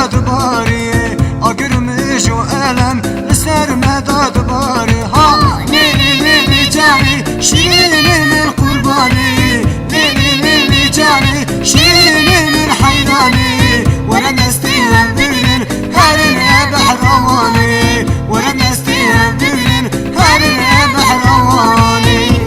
مداد باري أقرمش وألم لسر مداد باري ها ليلي ليلي جاني شيلي من قرباني ليلي ليلي جاني شيلي من حيراني ولا نستيها بين هارنا بحرواني ولا نستيها بين هارنا بحرواني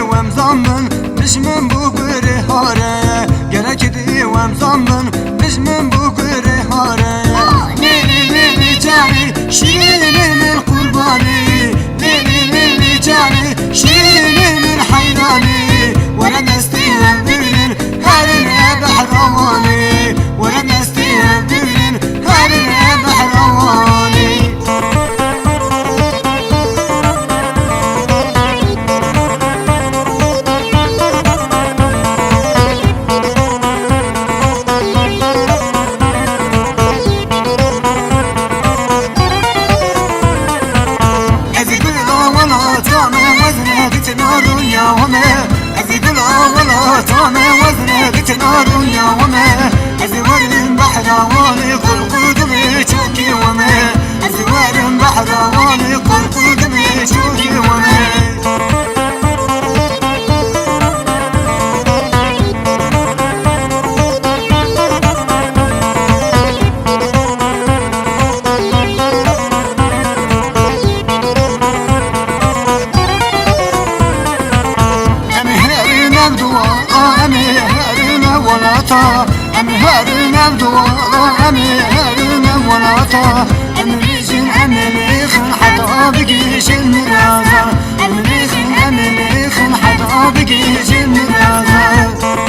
ومزمن مش من بكره هاره gerek ديوم زمن مش من بكره هاره ليلي ليلي جاني شيلي من قرباني ليلي ليلي جاني شيلي من حيراني ولا نستيها بين هارنا بحرواني ولا نستيها بين هارنا بحرواني طعمه وزنه بتنار يا وما أزوار بحرواني قل قدمي شوكي وما أزوار بحرواني قل قدمي شوكي وما أمي هارنا بدوار أمي هارنا ولاطا أمي ريزن أمي ليخن حتى بقيش المرازة أمي ريزن أمي ليخن حتى بقيش المرازة